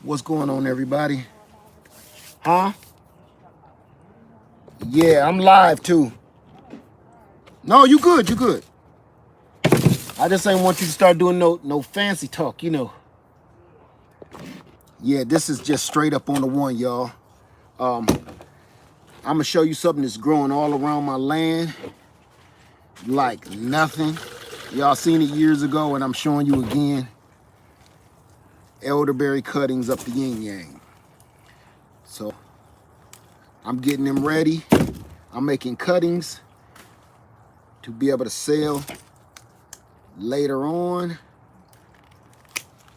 What's going on, everybody? Huh? Yeah, I'm live too. No, you good, you good. I just ain't want you to start doing no fancy talk, you know. Yeah, this is just straight up on the one, y'all. I'm gonna show you something that's growing all around my land like nothing. Y'all seen it years ago, and I'm showing you again. Elderberry cuttings up the yin yang. So I'm getting them ready. I'm making cuttings to be able to sell later on.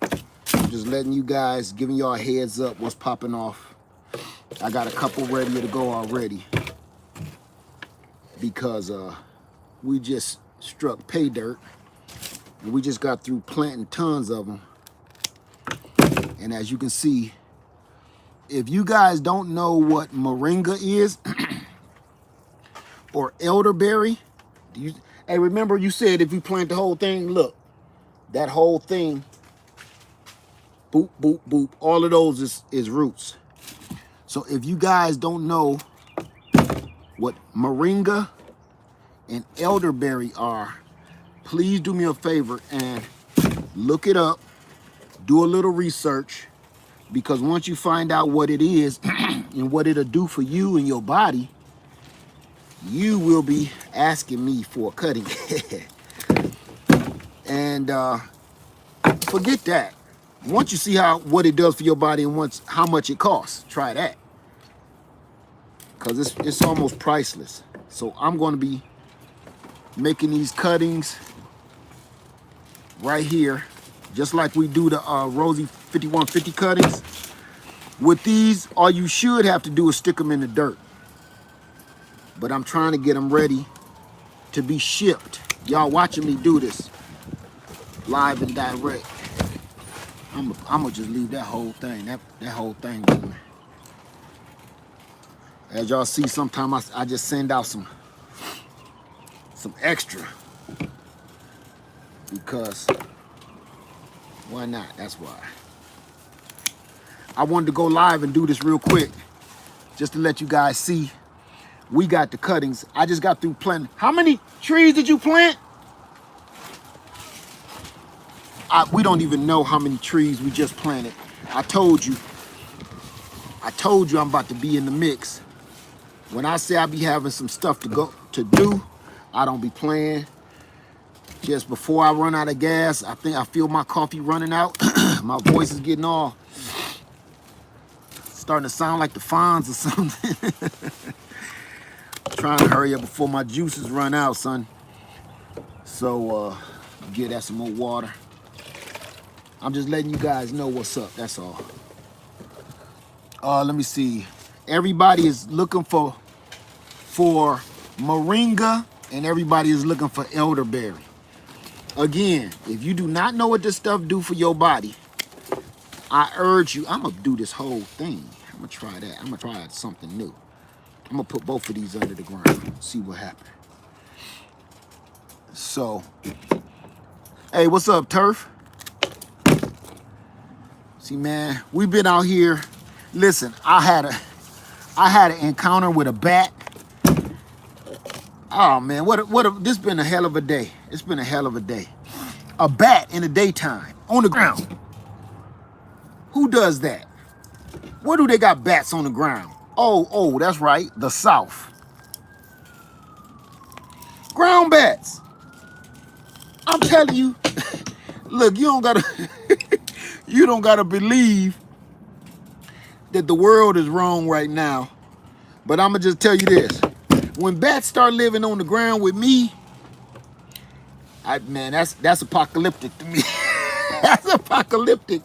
I'm just letting you guys, giving y'all a heads up what's popping off. I got a couple ready to go already because we just struck pay dirt and we just got through planting tons of them. And as you can see, if you guys don't know what moringa is or elderberry, hey, remember you said if you plant the whole thing, look, that whole thing, boop, boop, boop, all of those is roots. So if you guys don't know what moringa and elderberry are, please do me a favor and look it up, do a little research, because once you find out what it is and what it'll do for you and your body, you will be asking me for a cutting. And forget that. Once you see what it does for your body and how much it costs, try that. Because it's almost priceless. So I'm going to be making these cuttings right here, just like we do the Rosie 5150 cuttings. With these, all you should have to do is stick them in the dirt. But I'm trying to get them ready to be shipped. Y'all watching me do this live and direct. I'm gonna just leave that whole thing, that whole thing going. As y'all see, sometimes I just send out some extra, because why not? That's why. I wanted to go live and do this real quick, just to let you guys see. We got the cuttings. I just got through planting. How many trees did you plant? We don't even know how many trees we just planted. I told you I'm about to be in the mix. When I say I be having some stuff to do, I don't be playing. Just before I run out of gas, I think I feel my coffee running out. My voice is getting all starting to sound like the Fonz or something. Trying to hurry up before my juices run out, son. So get that some more water. I'm just letting you guys know what's up, that's all. Let me see. Everybody is looking for moringa, and everybody is looking for elderberry. Again, if you do not know what this stuff do for your body, I urge you, I'm gonna do this whole thing. I'm gonna try that. I'm gonna try something new. I'm gonna put both of these under the ground, see what happens. So, hey, what's up, Turf? See, man, we've been out here. Listen, I had an encounter with a bat. Oh man, this been a hell of a day. It's been a hell of a day. A bat in the daytime on the ground. Who does that? Where do they got bats on the ground? Oh, that's right, the South. Ground bats. I'm telling you, look, you don't gotta believe that the world is wrong right now. But I'm gonna just tell you this. When bats start living on the ground with me, man, that's apocalyptic to me. That's apocalyptic.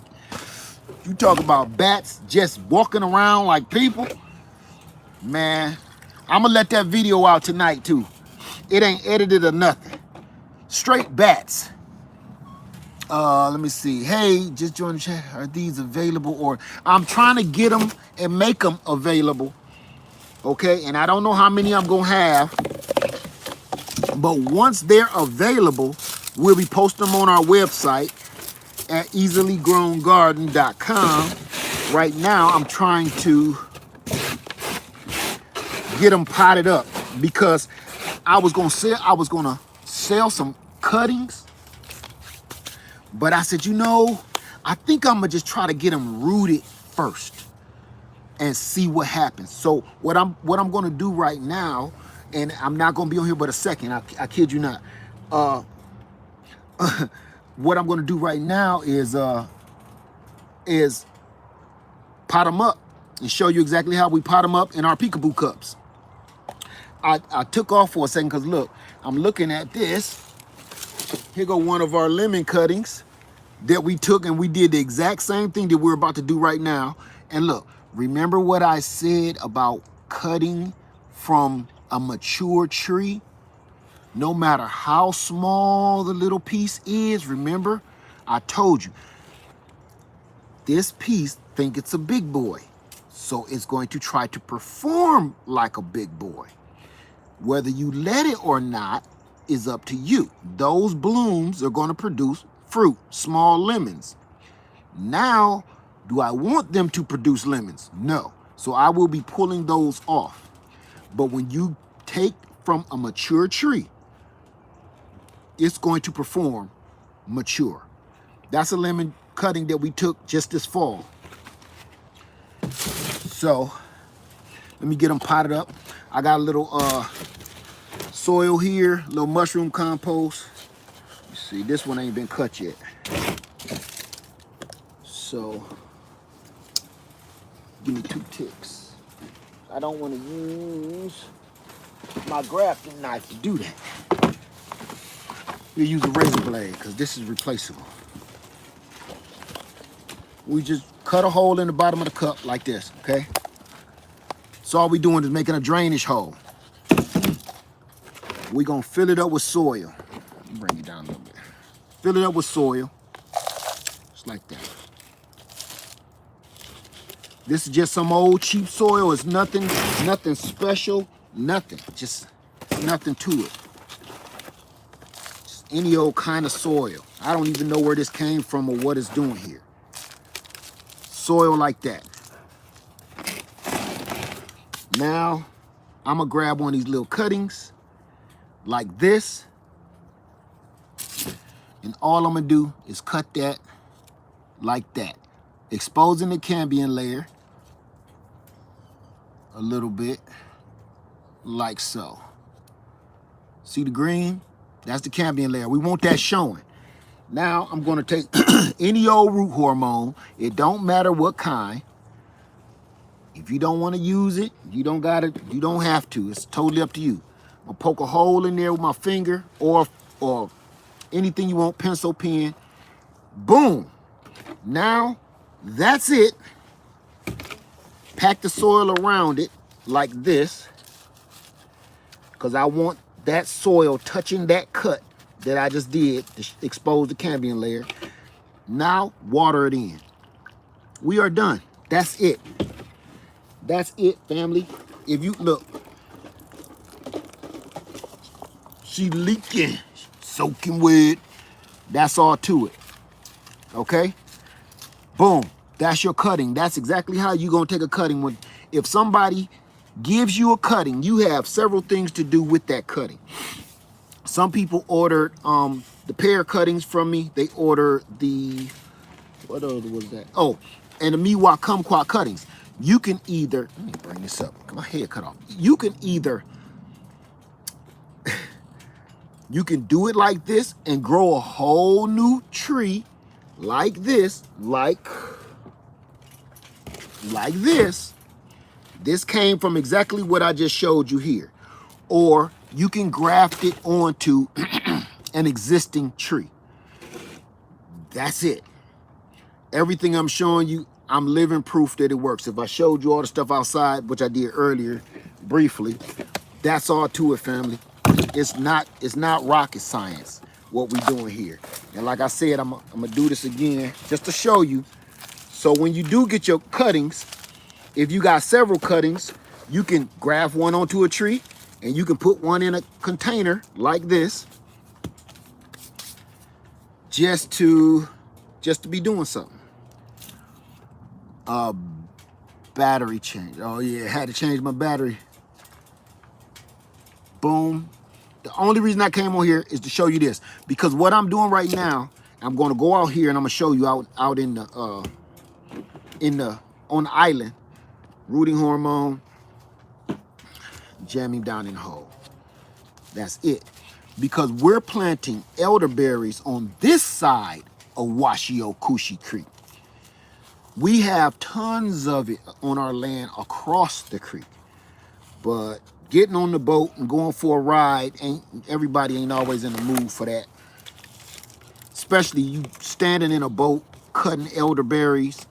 You talk about bats just walking around like people, man. I'm gonna let that video out tonight too. It ain't edited or nothing. Straight bats. Let me see. Hey, just join the chat. Are these available? Or I'm trying to get them and make them available. Okay, and I don't know how many I'm gonna have, but once they're available, we'll be posting them on our website at easilygrowngarden.com. right now I'm trying to get them potted up because I was gonna sell some cuttings, but I said, you know, I think I'm gonna just try to get them rooted first and see what happens. So what I'm gonna do right now, and I'm not gonna be on here but a second, I kid you not. What I'm gonna do right now is pot them up and show you exactly how we pot them up in our peekaboo cups. I took off for a second because look, I'm looking at this. Here go one of our lemon cuttings that we took, and we did the exact same thing that we're about to do right now. And look, remember what I said about cutting from a mature tree? No matter how small the little piece is, remember, I told you, this piece think it's a big boy. So it's going to try to perform like a big boy. Whether you let it or not is up to you. Those blooms are going to produce fruit, small lemons. Now, do I want them to produce lemons? No. So I will be pulling those off. But when you take from a mature tree, it's going to perform mature. That's a lemon cutting that we took just this fall. So let me get them potted up. I got a little soil here, little mushroom compost. You see, this one ain't been cut yet. So give me 2 ticks. I don't want to use my grafting knife to do that. We'll use a razor blade because this is replaceable. We just cut a hole in the bottom of the cup like this, okay? So all we doing is making a drainage hole. We're gonna fill it up with soil. Bring it down a little bit. Fill it up with soil, just like that. This is just some old cheap soil. It's nothing special, nothing. Just nothing to it. Just any old kind of soil. I don't even know where this came from or what it's doing here. Soil like that. Now, I'm gonna grab one of these little cuttings like this. And all I'm gonna do is cut that like that. Exposing the cambium layer a little bit, like so. See the green? That's the cambium layer. We want that showing. Now I'm gonna take any old root hormone. It don't matter what kind. If you don't want to use it, you don't got it. You don't have to. It's totally up to you. I'm gonna poke a hole in there with my finger or anything you want, pencil, pen. Boom. Now that's it. Pack the soil around it like this, because I want that soil touching that cut that I just did to expose the cambium layer. Now water it in. We are done. That's it. That's it, family. If you look, she leaking, soaking wet. That's all to it. Okay? Boom. That's your cutting. That's exactly how you're gonna take a cutting. If somebody gives you a cutting, you have several things to do with that cutting. Some people ordered the pear cuttings from me. They ordered the, what other was that? Oh, and the Miwa Kumquat cuttings. You can either, let me bring this up, get my head cut off. You can either, you can do it like this and grow a whole new tree like this, like this. This came from exactly what I just showed you here. Or you can graft it onto an existing tree. That's it. Everything I'm showing you, I'm living proof that it works. If I showed you all the stuff outside, which I did earlier briefly, that's all to it, family. It's not rocket science what we doing here. And like I said, I'm gonna do this again just to show you. So when you do get your cuttings, if you got several cuttings, you can graft one onto a tree and you can put one in a container like this just to be doing something. Battery change. Oh yeah, had to change my battery. Boom. The only reason I came on here is to show you this, because what I'm doing right now, I'm going to go out here and I'm gonna show you out in the on the island, rooting hormone, jam him down in the hole. That's it. Because we're planting elderberries on this side of Washio-Kushi Creek. We have tons of it on our land across the creek. But getting on the boat and going for a ride, everybody ain't always in the mood for that. Especially you standing in a boat, cutting elderberries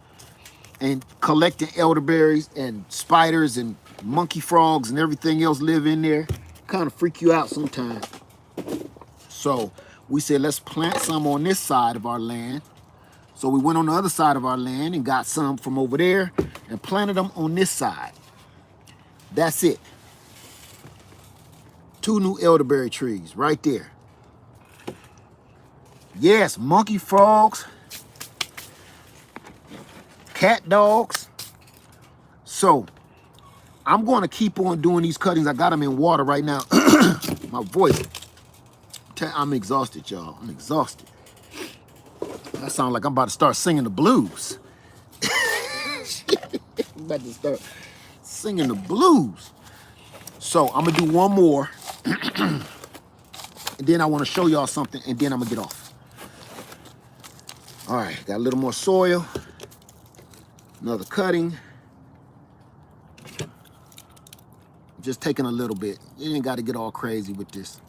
and collecting elderberries, and spiders and monkey frogs and everything else live in there. Kind of freak you out sometimes. So we said, let's plant some on this side of our land. So we went on the other side of our land and got some from over there and planted them on this side. That's it. 2 new elderberry trees right there. Yes, monkey frogs, cat dogs. So I'm going to keep on doing these cuttings. I got them in water right now. My voice, I'm exhausted, y'all. I'm exhausted. That sounds like I'm about to start singing the blues. I'm about to start singing the blues. So I'm going to do one more. And then I want to show y'all something, and then I'm going to get off. All right, got a little more soil. Another cutting. Just taking a little bit. You ain't got to get all crazy with this.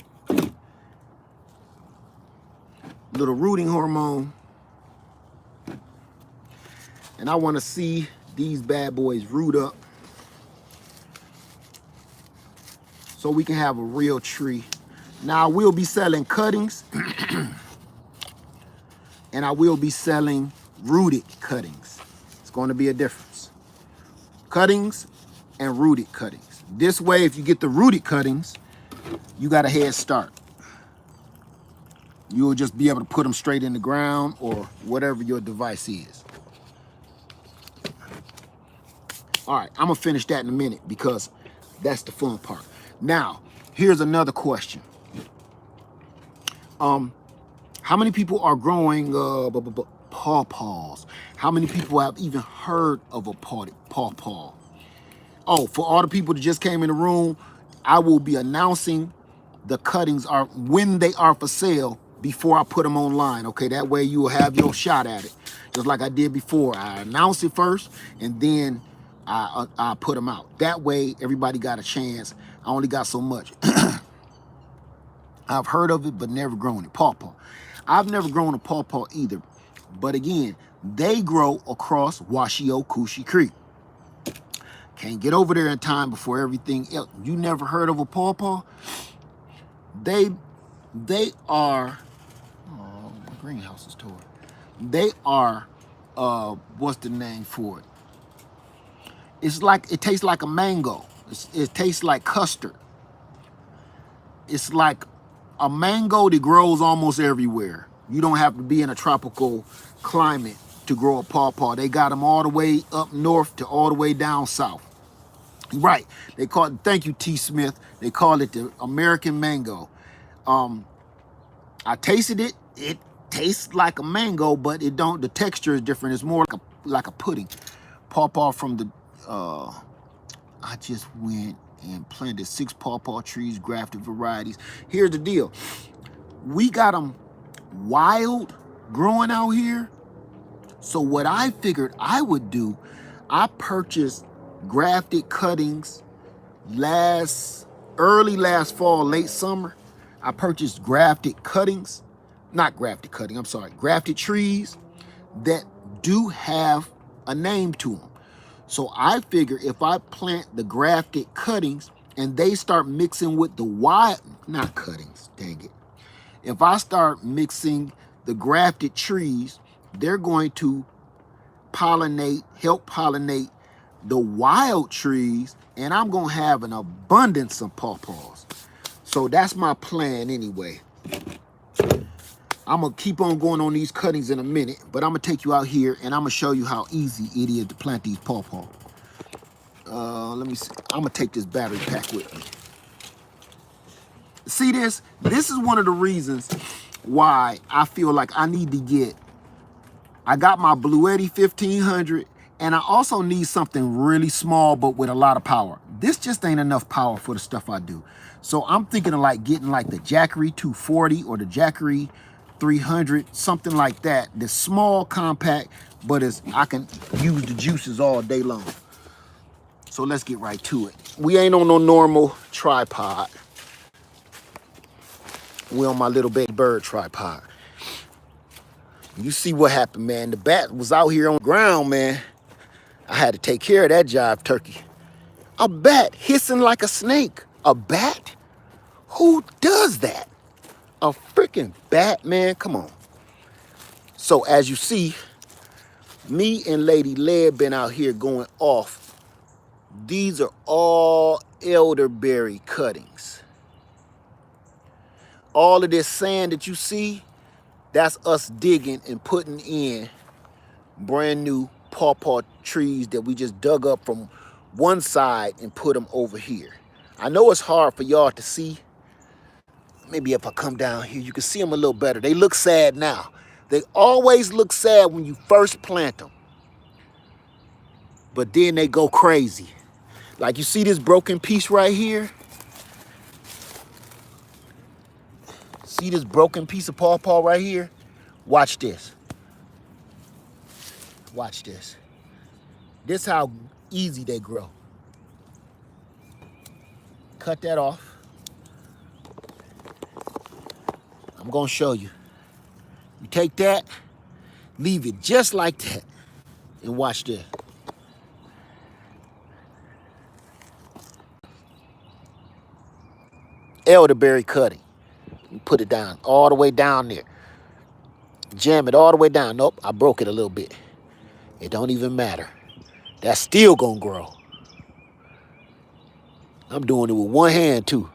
Little rooting hormone. And I want to see these bad boys root up so we can have a real tree. Now I will be selling cuttings and I will be selling rooted cuttings. It's going to be a difference. Cuttings and rooted cuttings. This way, if you get the rooted cuttings, you got a head start. You'll just be able to put them straight in the ground or whatever your device is. All right, I'm gonna finish that in a minute because that's the fun part. Now, here's another question. How many people are growing pawpaws? How many people have even heard of a pawpaw? Oh, for all the people that just came in the room, I will be announcing the cuttings are when they are for sale before I put them online. Okay, that way you will have your shot at it, just like I did before. I announce it first, and then I put them out. That way, everybody got a chance. I only got so much. I've heard of it, but never grown it. Pawpaw. I've never grown a pawpaw either. But again, they grow across Washio-Kushi Creek. Can't get over there in time before everything else. You never heard of a pawpaw? They are, oh, my greenhouse is torn. They are, what's the name for it? It's like, it tastes like a mango. It tastes like custard. It's like a mango that grows almost everywhere. You don't have to be in a tropical climate to grow a pawpaw. They got them all the way up north to all the way down south. Right. They call it, thank you, T. Smith. They call it the American mango. I tasted it. It tastes like a mango, but it don't. The texture is different. It's more like a pudding. Pawpaw from the. I just went and planted 6 pawpaw trees, grafted varieties. Here's the deal. We got them wild growing out here. So what I figured I would do, I purchased grafted cuttings early last fall, late summer. I purchased grafted cuttings, not grafted cutting, I'm sorry, grafted trees that do have a name to them. So I figure if I plant the grafted cuttings and they start mixing with the wild, not cuttings, dang it. If I start mixing the grafted trees, they're going to help pollinate the wild trees, and I'm gonna have an abundance of pawpaws. So that's my plan anyway. I'm going to keep on going on these cuttings in a minute, but I'm going to take you out here and I'm going to show you how easy it is to plant these pawpaw. Let me see. I'm going to take this battery pack with me. See this? This is one of the reasons why I feel like I need to get, I got my Bluetti 1500 and I also need something really small but with a lot of power. This just ain't enough power for the stuff I do. So I'm thinking of like getting like the Jackery 240 or the Jackery 300, something like that. This small, compact, but I can use the juices all day long. So let's get right to it. We ain't on no normal tripod. We're on my little baby bird tripod. You see what happened, man. The bat was out here on the ground, man. I had to take care of that jive turkey. A bat hissing like a snake. A bat? Who does that? A freaking bat, man. Come on. So as you see, me and Lady Lead been out here going off. These are all elderberry cuttings. All of this sand that you see, that's us digging and putting in brand new pawpaw trees that we just dug up from one side and put them over here. I know it's hard for y'all to see. Maybe if I come down here, you can see them a little better. They look sad now. They always look sad when you first plant them. But then they go crazy. Like you see this broken piece right here? See this broken piece of pawpaw right here? Watch this. Watch this. This how easy they grow. Cut that off. I'm gonna show you. You take that, leave it just like that, and watch this. Elderberry cutting. You put it down, all the way down there. Jam it all the way down. Nope, I broke it a little bit. It don't even matter. That's still gonna grow. I'm doing it with one hand too.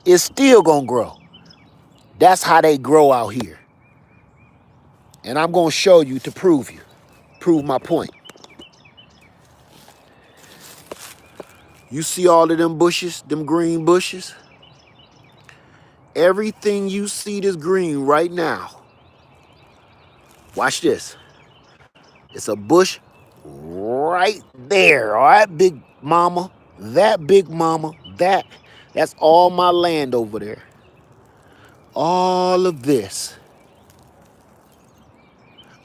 It's still gonna grow. That's how they grow out here. And I'm gonna show you to prove my point. You see all of them bushes, them green bushes? Everything you see that's green right now. Watch this. It's a bush right there, all right, big mama. That big mama, that's all my land over there. All of this.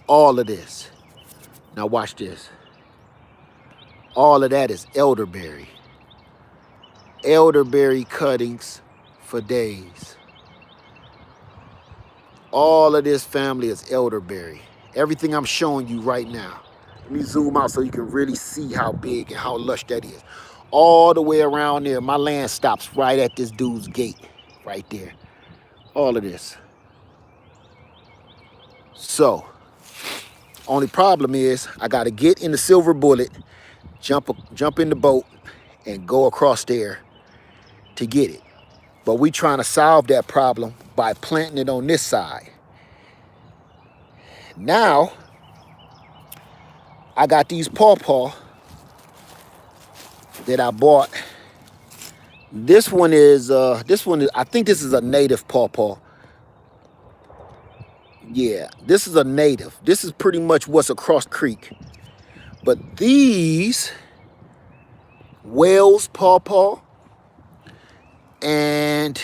All of this. Now watch this. All of that is elderberry. Elderberry cuttings for days. All of this family is elderberry. Everything I'm showing you right now. Let me zoom out so you can really see how big and how lush that is. All the way around there, my land stops right at this dude's gate. Right there. All of this. So, only problem is I got to get in the silver bullet, jump in the boat, and go across there to get it. But we trying to solve that problem by planting it on this side. Now, I got these pawpaw that I bought. This one is, I think this is a native pawpaw. Yeah, this is a native. This is pretty much what's across the creek. But these Wales pawpaw and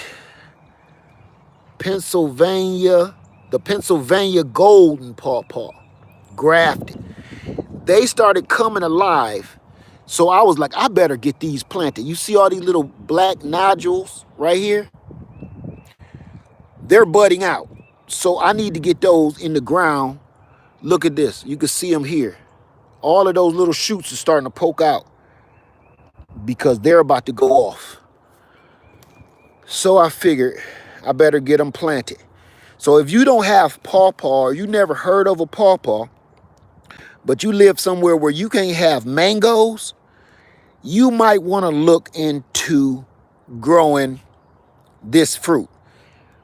the Pennsylvania golden pawpaw, grafted, they started coming alive. So I was like, I better get these planted. You see all these little black nodules right here? They're budding out. So I need to get those in the ground. Look at this. You can see them here. All of those little shoots are starting to poke out because they're about to go off. So I figured I better get them planted. So if you don't have pawpaw or you never heard of a pawpaw, but you live somewhere where you can't have mangoes, you might want to look into growing this fruit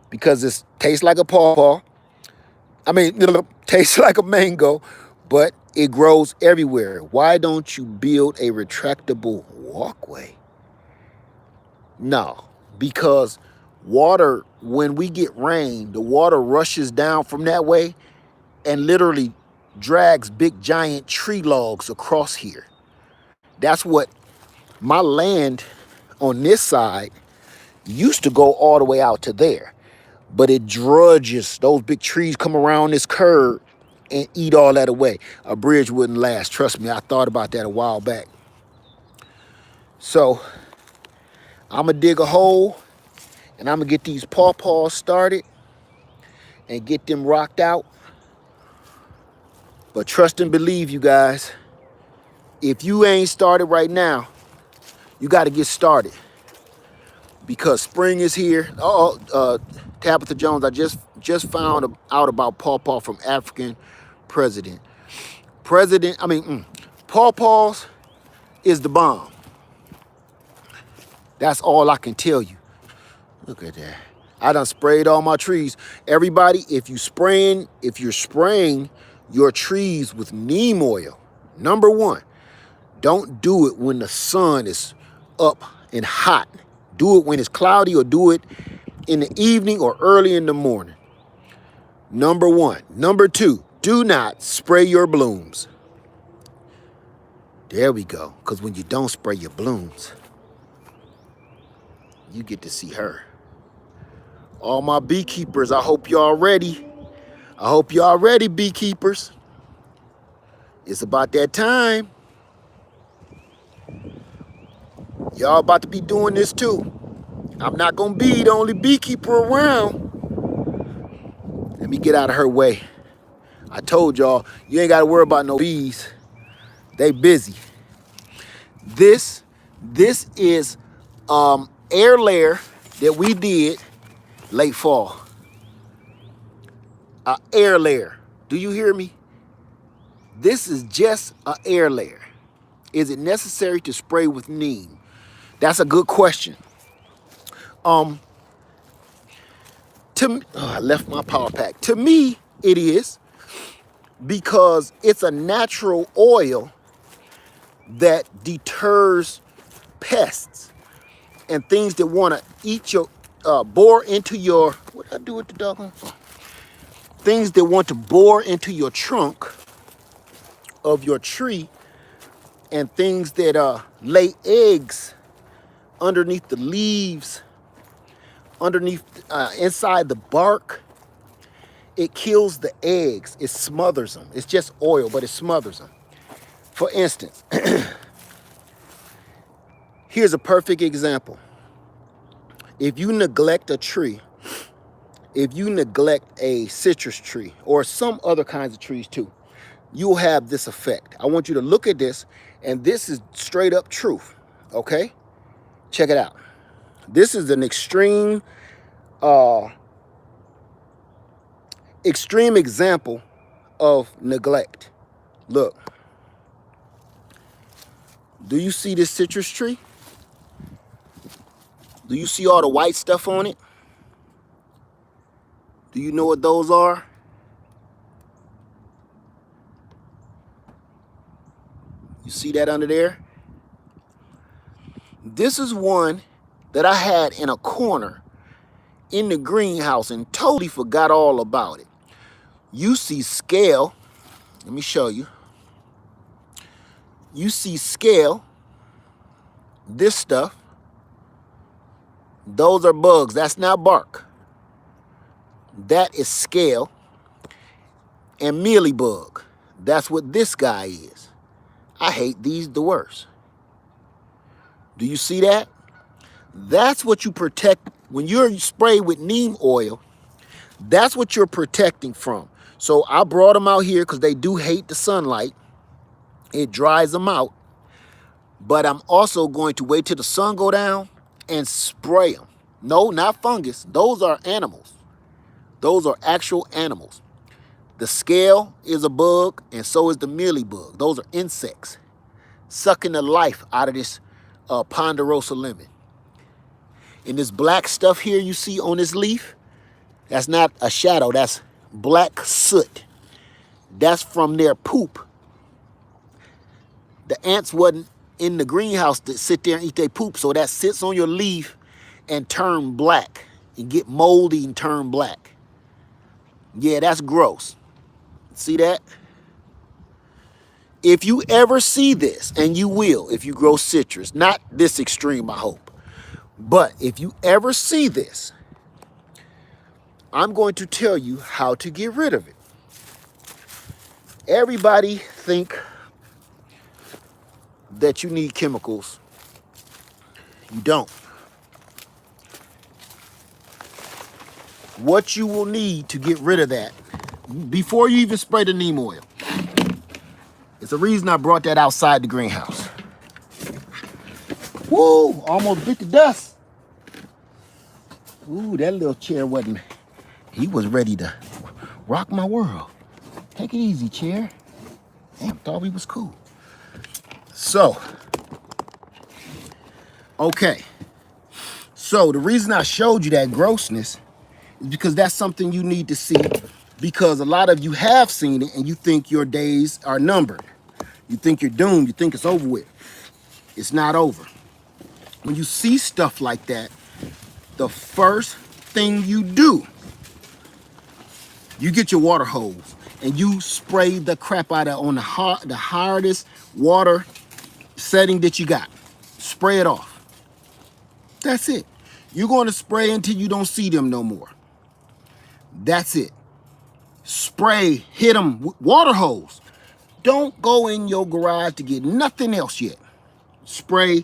because it's Tastes like a pawpaw. I mean, tastes like a mango, but it grows everywhere. Why don't you build a retractable walkway? No, because water, when we get rain, the water rushes down from that way and literally drags big giant tree logs across here. That's what my land on this side used to go all the way out to there. But it drudges. Those big trees come around this curve and eat all that away. A bridge wouldn't last. Trust me, I thought about that a while back. So I'm going to dig a hole and I'm going to get these pawpaws started and get them rocked out. But trust and believe, you guys, if you ain't started right now, you got to get started. Because spring is here. Tabitha Jones, I just found out about pawpaw from African pawpaws is the bomb. That's all I can tell you. Look at that. I done sprayed all my trees. Everybody, if you're spraying your trees with neem oil, number one, don't do it when the sun is up and hot. Do it when it's cloudy, or do it in the evening or early in the morning. Number one. Number two, do not spray your blooms. There we go. Because when you don't spray your blooms, you get to see her. All my beekeepers, I hope y'all ready. I hope y'all ready, beekeepers. It's about that time. Y'all about to be doing this too. I'm not going to be the only beekeeper around. Let me get out of her way. I told y'all, you ain't got to worry about no bees. They busy. This is air layer that we did late fall. An air layer. Do you hear me? This is just an air layer. Is it necessary to spray with neem? That's a good question. I left my power pack. To me, it is, because it's a natural oil that deters pests and things that want to eat your, bore into your, what did I do with the doggone? Things that want to bore into your trunk of your tree, and things that lay eggs underneath the leaves, underneath, inside the bark. It kills the eggs. It smothers them. It's just oil, but it smothers them. For instance, here's a perfect example. If you neglect a tree, if you neglect a citrus tree or some other kinds of trees too, you'll have this effect. I want you to look at this, and this is straight up truth, okay? Check it out. This is an extreme example of neglect. Look. Do you see this citrus tree? Do you see all the white stuff on it? Do you know what those are? You see that under there? This is one that I had in a corner in the greenhouse and totally forgot all about it. You see scale. Let me show you. You see scale. This stuff. Those are bugs. That's not bark. That is scale. And mealybug. That's what this guy is. I hate these the worst. Do you see that? That's what you protect when you're sprayed with neem oil. That's what you're protecting from. So I brought them out here because they do hate the sunlight. It dries them out. But I'm also going to wait till the sun go down and spray them. No, not fungus. Those are animals. Those are actual animals. The scale is a bug, and so is the mealybug. Those are insects sucking the life out of this ponderosa lemon. And this black stuff here you see on this leaf, That's not a shadow. That's black soot. That's from their poop. The ants wasn't in the greenhouse to sit there and eat their poop, so that sits on your leaf and turn black and get moldy and turn black. Yeah, that's gross. See that? If you ever see this, and you will if you grow citrus, not this extreme, I hope, but if you ever see this, I'm going to tell you how to get rid of it. Everybody think that you need chemicals. You don't. What you will need to get rid of that, before you even spray the neem oil, it's the reason I brought that outside the greenhouse. Woo, almost bit the dust. Ooh, that little chair wasn't, he was ready to rock my world. Take it easy, chair. Damn, thought we was cool. So, okay. So the reason I showed you that grossness is because that's something you need to see, because a lot of you have seen it and you think your days are numbered. You think you're doomed. You think it's over with. It's not over. When you see stuff like that, the first thing you do, you get your water hose and you spray the crap out of it on the hardest water setting that you got. Spray it off. That's it. You're going to spray until you don't see them no more. That's it. Spray, hit them with water hose. Don't go in your garage to get nothing else yet. Spray.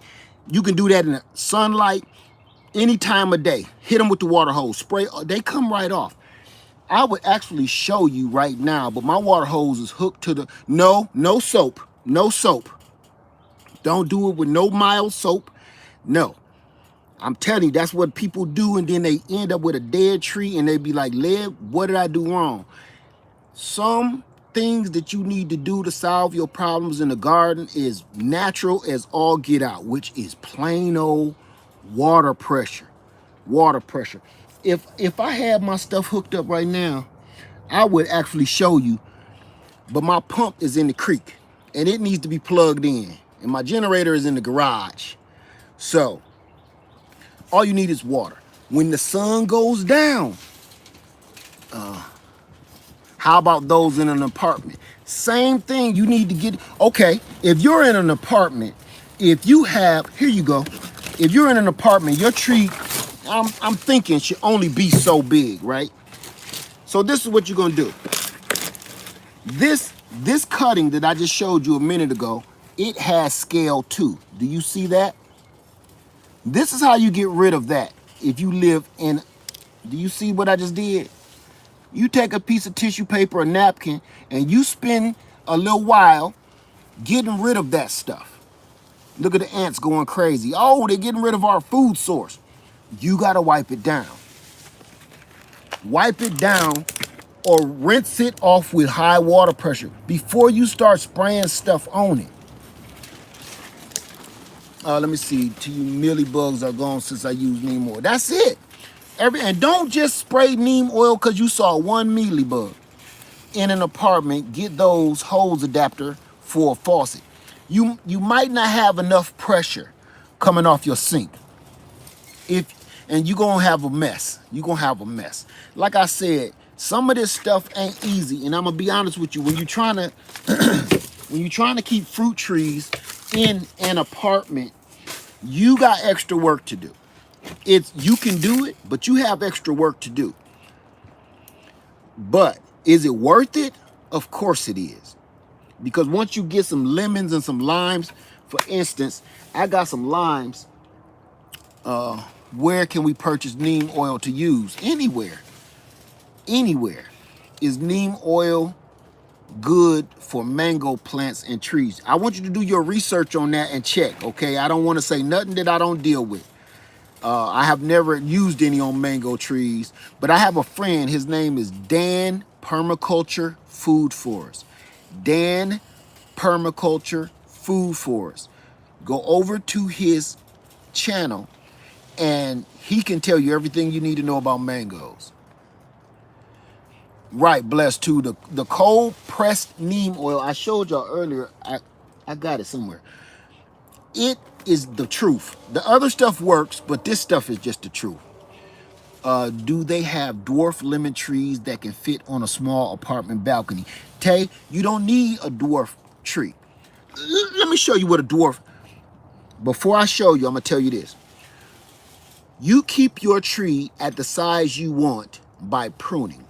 You can do that in the sunlight any time of day. Hit them with the water hose. Spray. They come right off. I would actually show you right now, but my water hose is hooked to the, no soap. No soap. Don't do it with no mild soap. No. I'm telling you, that's what people do, and then they end up with a dead tree and they be like, Lev, what did I do wrong? Some things that you need to do to solve your problems in the garden is natural as all get out, which is plain old water pressure. Water pressure. If I had my stuff hooked up right now, I would actually show you, but my pump is in the creek and it needs to be plugged in, and my generator is in the garage. So all you need is water. When the sun goes down, how about those in an apartment? Same thing, you need to get, okay, if you're in an apartment, if you have, here you go. If you're in an apartment, your tree, I'm thinking should only be so big, right? So this is what you're gonna do. This cutting that I just showed you a minute ago, it has scale too. Do you see that? This is how you get rid of that. If you live in, do you see what I just did? You take a piece of tissue paper, a napkin, and you spend a little while getting rid of that stuff. Look at the ants going crazy. Oh, they're getting rid of our food source. You gotta wipe it down. Wipe it down or rinse it off with high water pressure before you start spraying stuff on it. Let me see, 2 millibugs are gone since I used neem oil. That's it. And don't just spray neem oil because you saw 1 millibug in an apartment. Get those hose adapter for a faucet. You might not have enough pressure coming off your sink. And you're gonna have a mess. You're gonna have a mess. Like I said, some of this stuff ain't easy, and I'm gonna be honest with you. When you're trying to when you're trying to keep fruit trees in an apartment, you got extra work to do. You can do it, but you have extra work to do. But is it worth it? Of course it is. Because once you get some lemons and some limes, for instance, I got some limes. Where can we purchase neem oil to use? Anywhere. Anywhere. Is neem oil good for mango plants and trees? I want you to do your research on that and check, okay? I don't want to say nothing that I don't deal with. I have never used any on mango trees, but I have a friend. His name is Dan Permaculture Food Forest. Dan Permaculture Food Forest. Go over to his channel and he can tell you everything you need to know about mangoes. Right, blessed too. The cold pressed neem oil I showed y'all earlier. I got it somewhere. It is the truth. The other stuff works, but this stuff is just the truth. Do they have dwarf lemon trees that can fit on a small apartment balcony? Tay, you don't need a dwarf tree. Let me show you what a dwarf. Before I show you, I'm gonna tell you this. You keep your tree at the size you want by pruning.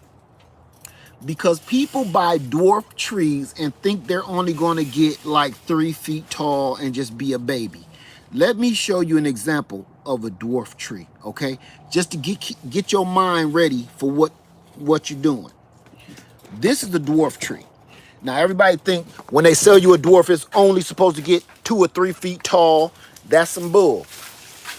Because people buy dwarf trees and think they're only going to get like 3 feet tall and just be a baby. Let me show you an example of a dwarf tree, okay? Just to get your mind ready for what you're doing. This is the dwarf tree. Now everybody think when they sell you a dwarf, it's only supposed to get 2 or 3 feet tall. That's some bull.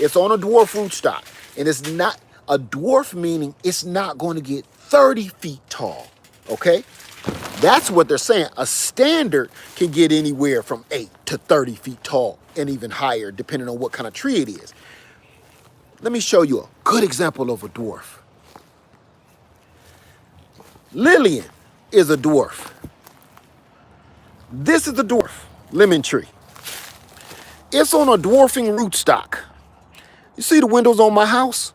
It's on a dwarf rootstock, and it's not a dwarf, meaning it's not going to get 30 feet tall. Okay, that's what they're saying. A standard can get anywhere from 8 to 30 feet tall and even higher, depending on what kind of tree it is. Let me show you a good example of a dwarf. Lillian is a dwarf. This is the dwarf lemon tree. It's on a dwarfing rootstock. You see the windows on my house?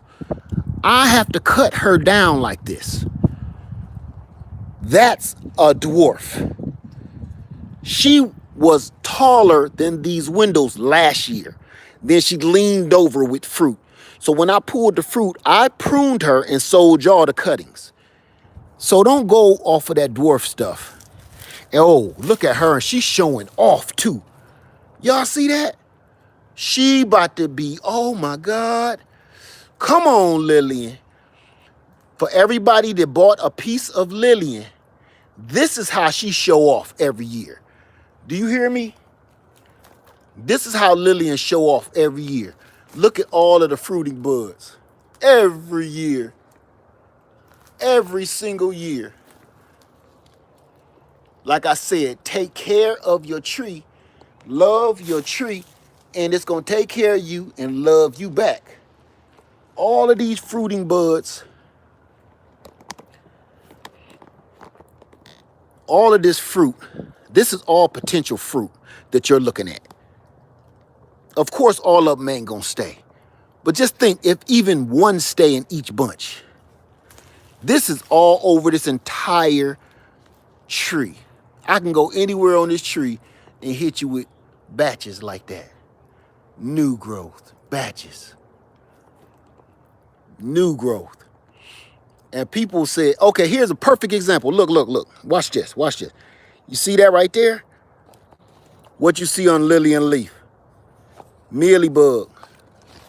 I have to cut her down like this. That's a dwarf. She was taller than these windows last year. Then she leaned over with fruit. So when I pulled the fruit, I pruned her and sold y'all the cuttings. So don't go off of that dwarf stuff. Oh, look at her. She's showing off too. Y'all see that? She about to be, oh my God. Come on, Lillian. For everybody that bought a piece of Lillian, this is how she show off every year. Do you hear me? This is how Lillian show off every year. Look at all of the fruiting buds. Every year. Every single year. Like I said, take care of your tree. Love your tree. And it's going to take care of you and love you back. All of these fruiting buds. All of this fruit. This is all potential fruit that you're looking at. Of course, all of them ain't gonna stay. But just think, if even one stay in each bunch. This is all over this entire tree. I can go anywhere on this tree and hit you with batches like that. New growth, batches. New growth. And people say, okay, here's a perfect example. Look, look, look. Watch this, watch this. You see that right there? What you see on Lillian leaf? Mealy bug.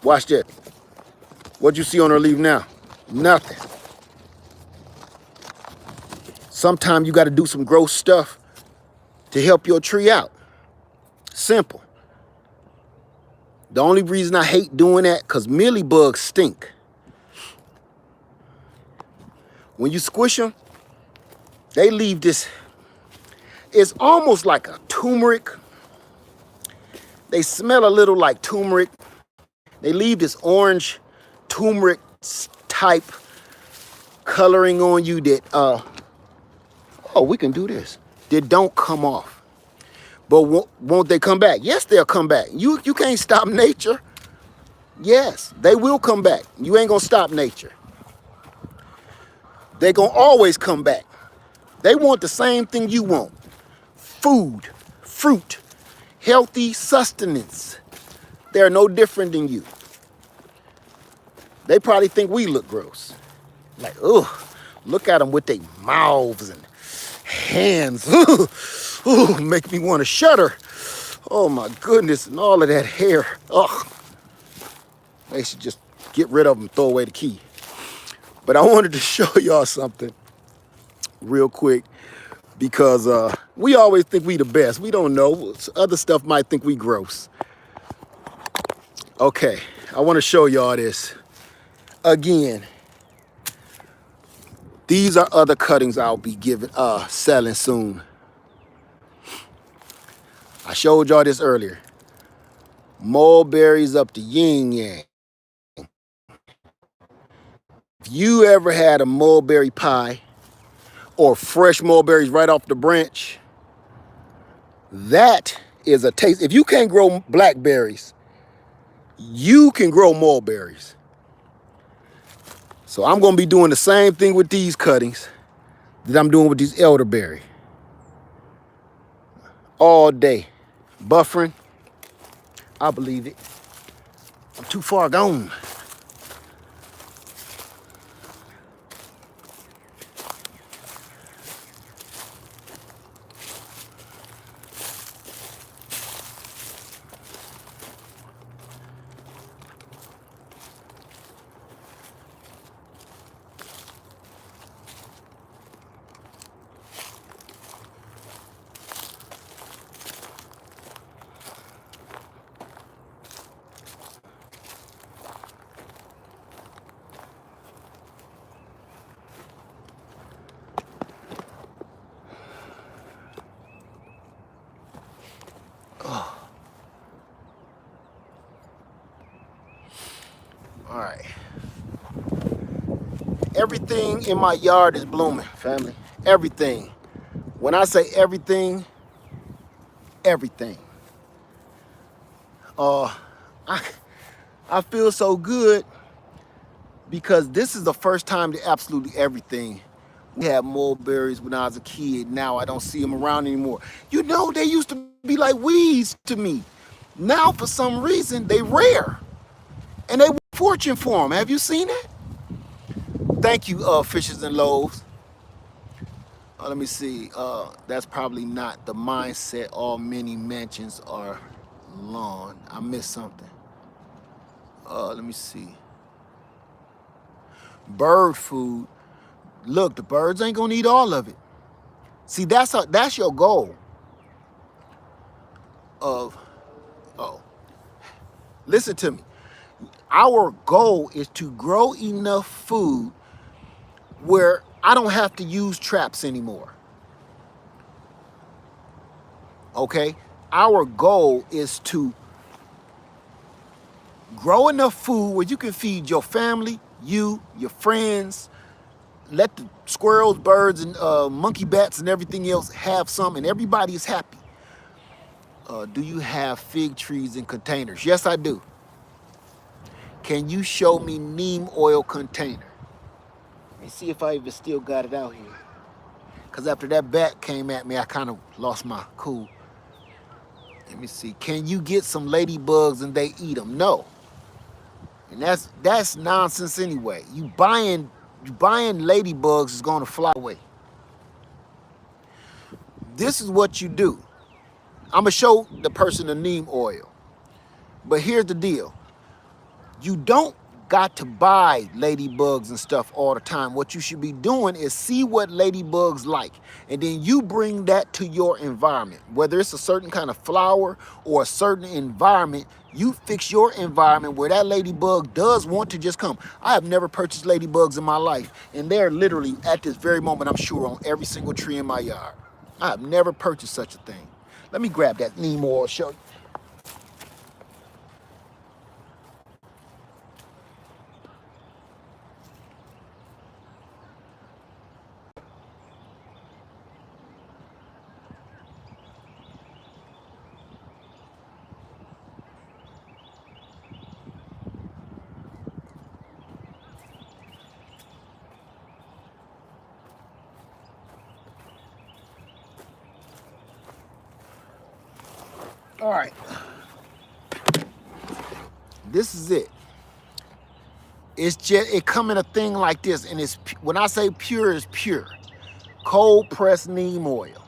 Watch that. What you see on her leaf now? Nothing. Sometimes you got to do some gross stuff to help your tree out. Simple. The only reason I hate doing that, because mealy bugs stink. When you squish them, they leave this, it's almost like a turmeric. They smell a little like turmeric. They leave this orange turmeric type coloring on you that, oh, we can do this. They don't come off. But won't they come back? Yes, they'll come back. You can't stop nature. Yes, they will come back. You ain't gonna stop nature. They're gonna always come back. They want the same thing you want. Food, fruit, healthy sustenance. They're no different than you. They probably think we look gross. Like, ugh, look at them with their mouths and hands. Ugh, make me want to shudder. Oh my goodness, and all of that hair. Ugh. They should just get rid of them, throw away the key. But I wanted to show y'all something real quick because we always think we the best. We don't know. Other stuff might think we gross. Okay, I want to show y'all this. Again, these are other cuttings I'll be selling soon. I showed y'all this earlier. Mulberries up to yin yang. If you ever had a mulberry pie, or fresh mulberries right off the branch. That is a taste. If you can't grow blackberries, you can grow mulberries. So I'm going to be doing the same thing with these cuttings that I'm doing with these elderberry. All day. Buffering. I believe it. I'm too far gone. All right. Everything in my yard is blooming, family. Everything. When I say everything, everything. I feel so good because this is the first time that absolutely everything. We had mulberries when I was a kid. Now I don't see them around anymore. You know, they used to be like weeds to me. Now, for some reason, they rare. And they want fortune for them. Have you seen it? Thank you, Fishes and Loaves. Let me see. That's probably not the mindset. All many mansions are lawn. I missed something. Let me see. Bird food. Look, the birds ain't gonna eat all of it. See, that's your goal. Of listen to me. Our goal is to grow enough food where I don't have to use traps anymore. Okay? Our goal is to grow enough food where you can feed your family, you, your friends, let the squirrels, birds, and monkey bats and everything else have some, and everybody is happy. Do you have fig trees in containers? Yes, I do. Can you show me neem oil container? Let me see if I even still got it out here. Because after that bat came at me, I kind of lost my cool. Let me see. Can you get some ladybugs and they eat them? No. And that's nonsense anyway. You buying ladybugs is going to fly away. This is what you do. I'm going to show the person the neem oil. But here's the deal. You don't got to buy ladybugs and stuff all the time. What you should be doing is see what ladybugs like, and then you bring that to your environment. Whether it's a certain kind of flower or a certain environment, you fix your environment where that ladybug does want to just come. I have never purchased ladybugs in my life, and they're literally at this very moment, I'm sure, on every single tree in my yard. I have never purchased such a thing. Let me grab that neem oil, show you. All right, this is it. It's just, it come in a thing like this, and it's, when I say pure, it's pure. Cold pressed neem oil.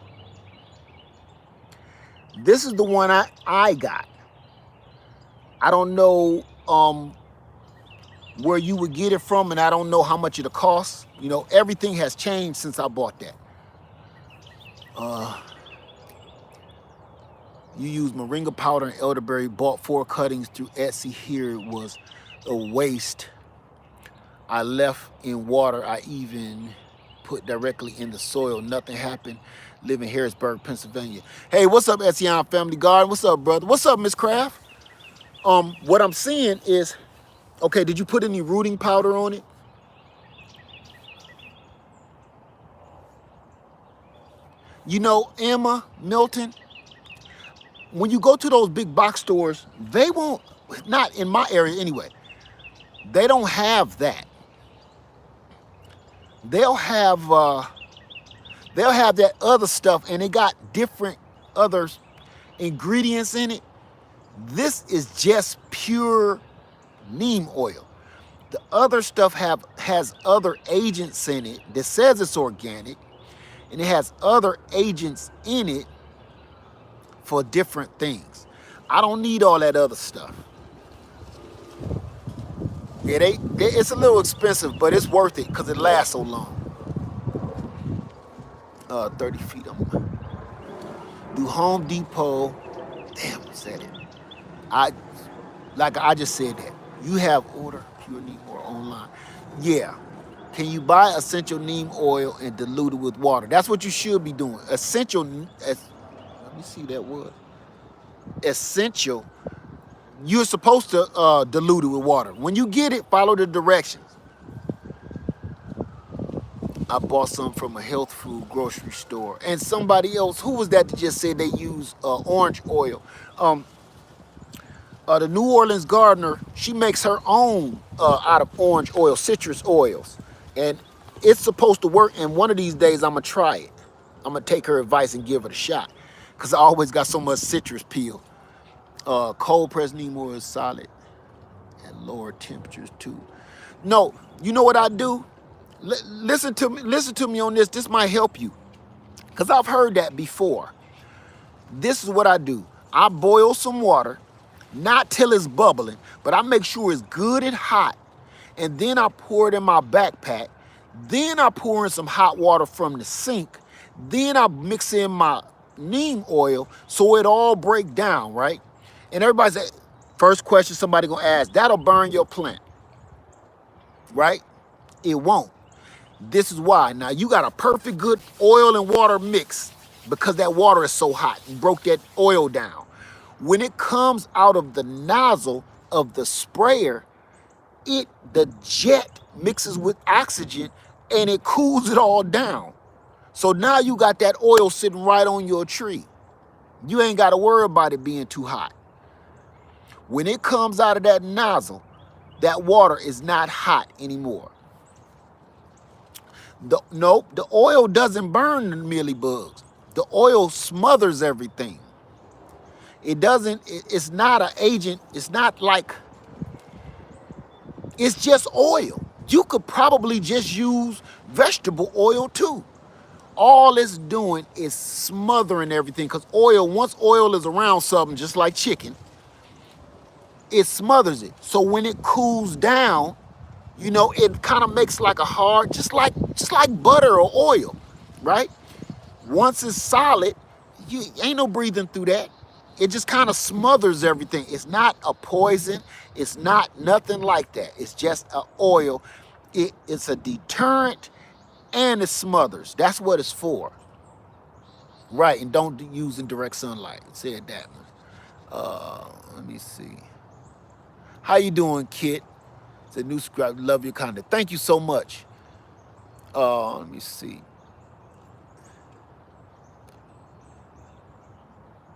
This is the one I got. I don't know where you would get it from, and I don't know how much it'll cost. You know, everything has changed since I bought that. You use moringa powder and elderberry. Bought 4 cuttings through Etsy. Here it was a waste. I left in water. I even put directly in the soil. Nothing happened. Live in Harrisburg, Pennsylvania. Hey, what's up, Etienne Family Garden? What's up, brother? What's up, Miss Craft? What I'm seeing is, okay, did you put any rooting powder on it? You know, Emma, Milton, when you go to those big box stores, they won't, not in my area anyway, they don't have that. They'll have that other stuff, and they got different other ingredients in it. This is just pure neem oil. The other stuff has other agents in it that says it's organic, and it has other agents in it for different things. I don't need all that other stuff. Yeah, it's a little expensive, but it's worth it because it lasts so long. 30 feet. Do Home Depot. Damn, I said it. I just said that. You have order pure neem oil online. Yeah. Can you buy essential neem oil and dilute it with water? That's what you should be doing. Essential. Let me see that word. Essential. You're supposed to dilute it with water. When you get it, follow the directions. I bought some from a health food grocery store. And somebody else, who was that just said they use orange oil? The New Orleans gardener, she makes her own out of orange oil, citrus oils. And it's supposed to work, and one of these days I'm going to try it. I'm going to take her advice and give it a shot, because I always got so much citrus peel. Cold pressed neem oil is solid at lower temperatures too. No, you know what I do? Listen to me on this. This might help you, because I've heard that before. This is what I do. I boil some water, not till it's bubbling, but I make sure it's good and hot, and then I pour it in my backpack. Then I pour in some hot water from the sink. Then I mix in my neem oil so it all break down, right? And everybody's like, first question somebody gonna ask, that'll burn your plant, right? It won't. This is why. Now you got a perfect good oil and water mix because that water is so hot and broke that oil down. When it comes out of the nozzle of the sprayer, the jet mixes with oxygen and it cools it all down. So now you got that oil sitting right on your tree. You ain't got to worry about it being too hot. When it comes out of that nozzle, that water is not hot anymore. Nope, the oil doesn't burn the mealybugs. The oil smothers everything. It doesn't, it's not an agent. It's not like, it's just oil. You could probably just use vegetable oil too. All it's doing is smothering everything, because once oil is around something, just like chicken, it smothers it. So when it cools down, you know, it kind of makes like a hard, just like butter or oil, right? Once it's solid, you ain't no breathing through that. It just kind of smothers everything. It's not a poison. It's not nothing like that. It's just an oil. It's a deterrent, and it smothers. That's what it's for. Right, and don't use in direct sunlight. It said that one. Let me see. How you doing, Kit? It's a new subscribe. Love your content. Thank you so much. Let me see.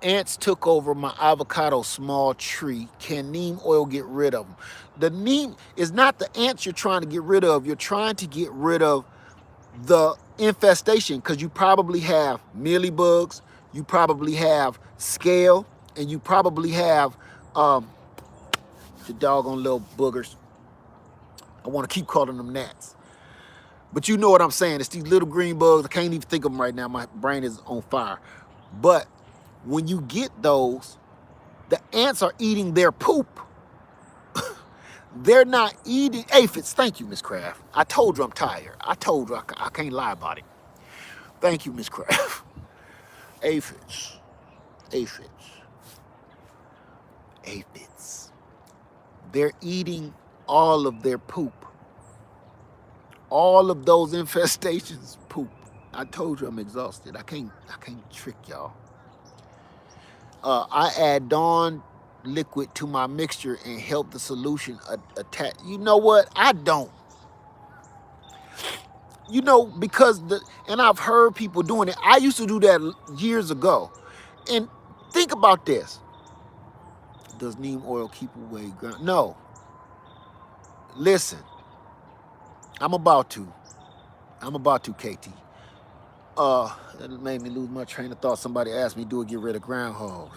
Ants took over my avocado small tree. Can neem oil get rid of them? The neem is not the ants you're trying to get rid of. You're trying to get rid of the infestation, because you probably have mealybugs, you probably have scale, and you probably have the doggone little boogers. I want to keep calling them gnats, but you know what I'm saying. It's these little green bugs. I can't even think of them right now. My brain is on fire. But when you get those, the ants are eating their poop. They're not eating aphids. Thank you, Miss Craft. I told you I'm tired. I told you I can't lie about it. Thank you, Miss Craft. Aphids. Aphids. Aphids. They're eating all of their poop. All of those infestations poop. I told you I'm exhausted. I can't trick y'all. I add Dawn liquid to my mixture and help the solution attach. You know what? I don't. You know, because and I've heard people doing it. I used to do that years ago. And think about this. Does neem oil keep away ground? No. Listen, I'm about to. KT. That made me lose my train of thought. Somebody asked me, do it get rid of groundhogs?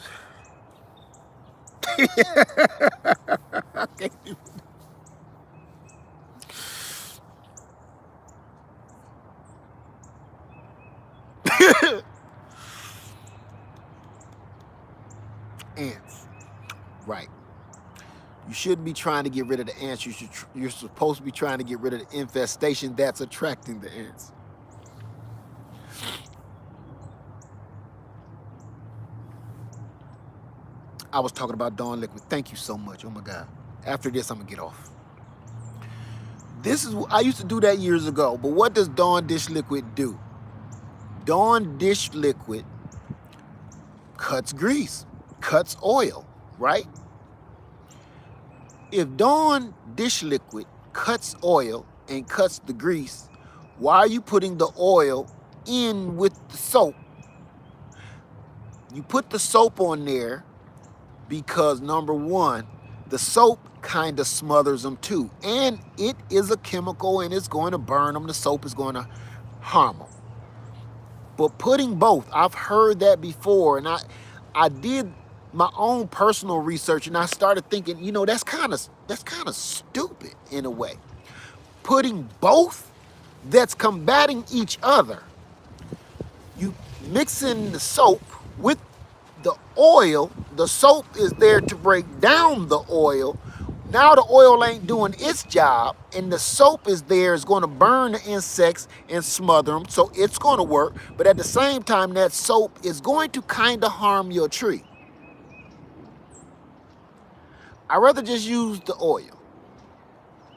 Ants. Right. You shouldn't be trying to get rid of the ants. You're supposed to be trying to get rid of the infestation that's attracting the ants. I was talking about Dawn liquid. Thank you so much. Oh my God. After this, I'm gonna get off. I used to do that years ago, but what does Dawn dish liquid do? Dawn dish liquid cuts grease, cuts oil, right? If Dawn dish liquid cuts oil and cuts the grease, why are you putting the oil in with the soap? You put the soap on there because, number one, the soap kind of smothers them too. And it is a chemical and it's going to burn them. The soap is going to harm them. But putting both, I've heard that before, and I did my own personal research, and I started thinking, you know, that's kind of stupid in a way. Putting both that's combating each other. You mix in the soap with the oil. The soap is there to break down the oil. Now the oil ain't doing its job, and the soap is there, is going to burn the insects and smother them, so it's going to work. But at the same time, that soap is going to kind of harm your tree. I'd rather just use the oil.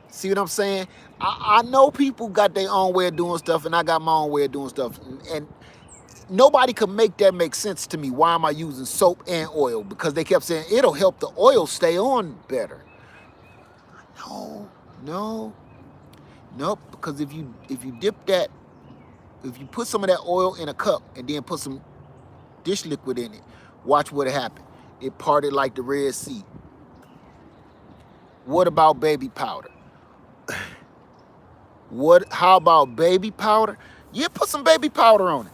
See what I'm saying? I know people got their own way of doing stuff, and I got my own way of doing stuff, and nobody could make that make sense to me. Why am I using soap and oil? Because they kept saying it'll help the oil stay on better. Nope. Because if you dip that, if you put some of that oil in a cup and then put some dish liquid in it, watch what happened. It parted like the Red Sea. What about baby powder? How about baby powder? Yeah, put some baby powder on it.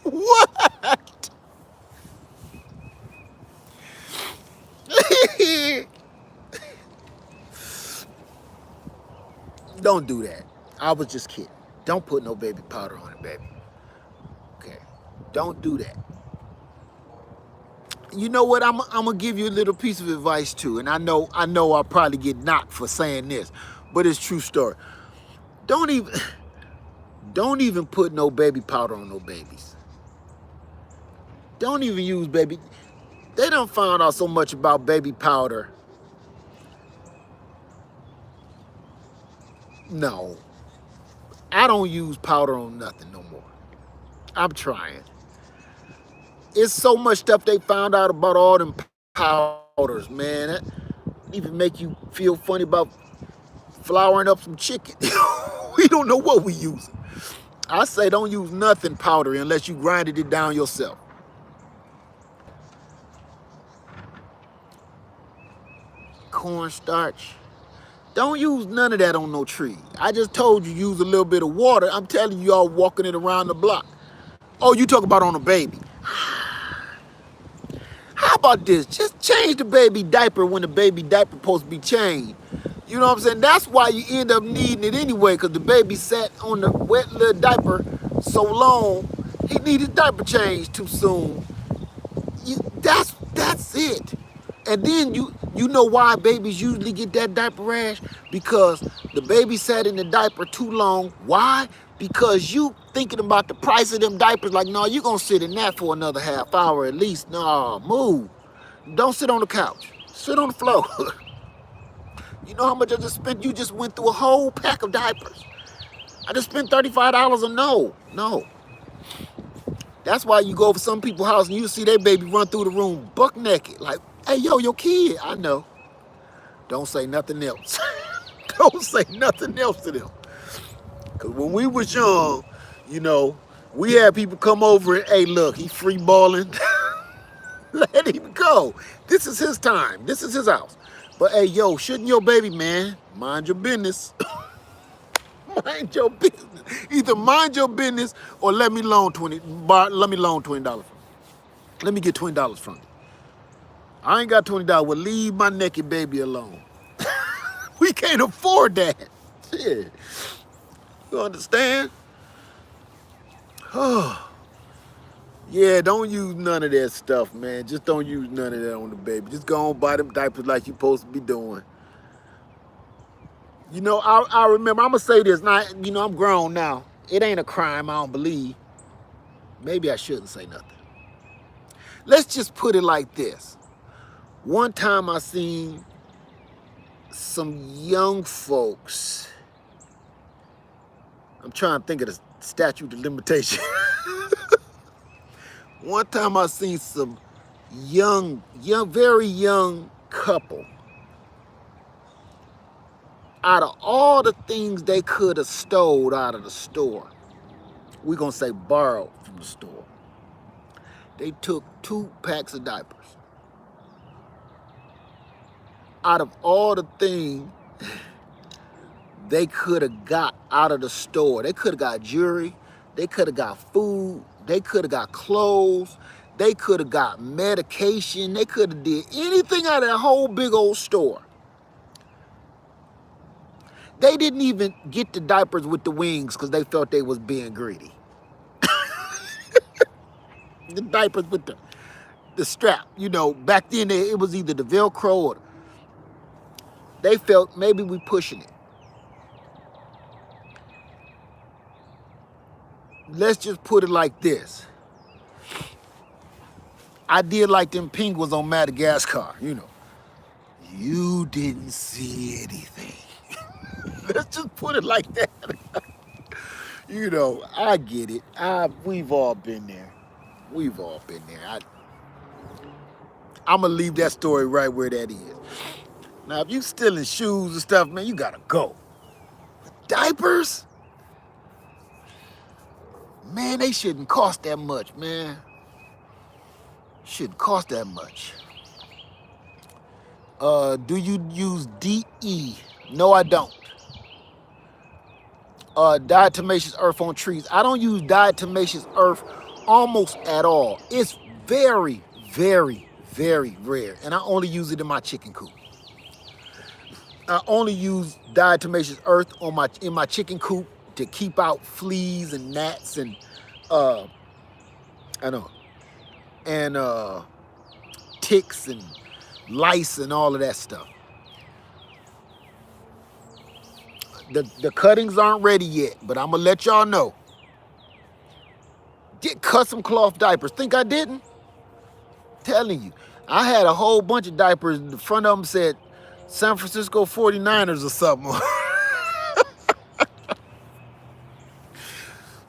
What? Don't do that. I was just kidding. Don't put no baby powder on it, baby. Okay. Don't do that. You know what? I'm gonna give you a little piece of advice too. And I know I'll probably get knocked for saying this, but it's true story. Don't even put no baby powder on no babies. Don't even use baby. They done found out so much about baby powder. No. I don't use powder on nothing no more. I'm trying. It's so much stuff they found out about all them powders, man. That even make you feel funny about flouring up some chicken. We don't know what we use. I say don't use nothing powdery unless you grinded it down yourself. Cornstarch. Don't use none of that on no tree. I just told you use a little bit of water. I'm telling you, y'all walking it around the block. Oh, you talk about on a baby. How about this? Just change the baby diaper when the baby diaper supposed to be changed. You know what I'm saying? That's why you end up needing it anyway, because the baby sat on the wet little diaper so long, he needed diaper change too soon. That's it. And then you know why babies usually get that diaper rash? Because the baby sat in the diaper too long. Why? Because you thinking about the price of them diapers like, no, you're going to sit in that for another half hour at least. No, move. Don't sit on the couch. Sit on the floor. You know how much I just spent? You just went through a whole pack of diapers. I just spent $35 or no. That's why you go over some people's house and you see their baby run through the room buck naked. Like, hey, yo, your kid. I know. Don't say nothing else. Don't say nothing else to them. Because when we was young, you know, we had people come over and, hey, look, he free balling. Let him go. This is his time. This is his house. But, hey, yo, shouldn't your baby, man, mind your business. Mind your business. Either mind your business or let me loan $20. Let me loan $20. Let me get $20 from you. I ain't got $20. Well, leave my naked baby alone. We can't afford that. Shit. You understand? Oh. Yeah, don't use none of that stuff, man. Just don't use none of that on the baby. Just go on buy them diapers like you're supposed to be doing. You know, I remember, I'm going to say this. Now, you know, I'm grown now. It ain't a crime, I don't believe. Maybe I shouldn't say nothing. Let's just put it like this. One time I seen some young folks. I'm trying to think of the statute of limitation. One time I seen some young, very young couple. Out of all the things they could have stole out of the store, we're going to say borrowed from the store, they took 2 packs of diapers. Out of all the things they could have got out of the store, they could have got jewelry, they could have got food, they could have got clothes, they could have got medication, they could have did anything out of that whole big old store. They didn't even get the diapers with the wings because they felt they was being greedy. The diapers with the strap, you know, back then it was either the Velcro or they felt maybe we pushing it. Let's just put it like this. I did like them penguins on Madagascar, you know. You didn't see anything. Let's just put it like that. You know, I get it. We've all been there. We've all been there. I'm going to leave that story right where that is. Now, if you stealing shoes and stuff, man, you got to go. Diapers? Man, they shouldn't cost that much, man. Shouldn't cost that much. Do you use DE? No, I don't. Diatomaceous earth on trees. I don't use diatomaceous earth almost at all. It's very, very, very rare. And I only use it in my chicken coop. I only use diatomaceous earth in my chicken coop to keep out fleas and gnats and ticks and lice and all of that stuff. The cuttings aren't ready yet, but I'm gonna let y'all know. Get custom cloth diapers. Think I didn't? Telling you. I had a whole bunch of diapers. The front of them said San Francisco 49ers or something.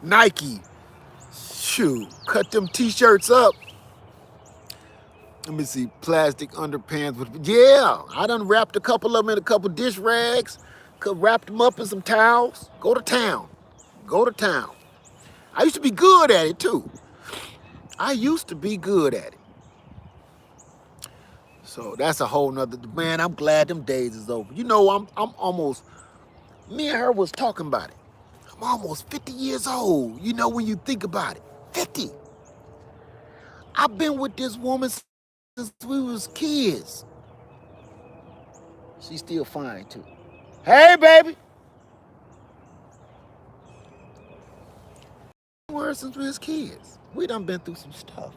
Nike. Shoot. Cut them t-shirts up. Let me see. Plastic underpants. Yeah. I done wrapped a couple of them in a couple dish rags. Wrapped them up in some towels. Go to town. Go to town. I used to be good at it too. I used to be good at it. So that's a whole nother, man, I'm glad them days is over. You know, I'm almost, me and her was talking about it. I'm almost 50 years old, you know, when you think about it. 50. I've been with this woman since we was kids. She's still fine too. Hey, baby. We're since we was kids. We done been through some stuff.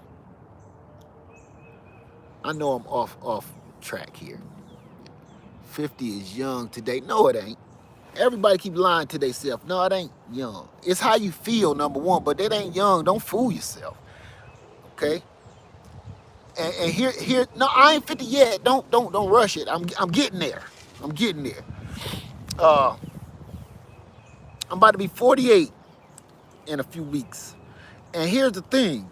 I know I'm off track here. 50 is young today. No, it ain't. Everybody keep lying to themselves. No, it ain't young. It's how you feel, number one, but that ain't young. Don't fool yourself. Okay? And here, no, I ain't 50 yet. Don't rush it. I'm getting there. I'm getting there. I'm about to be 48 in a few weeks. And here's the thing.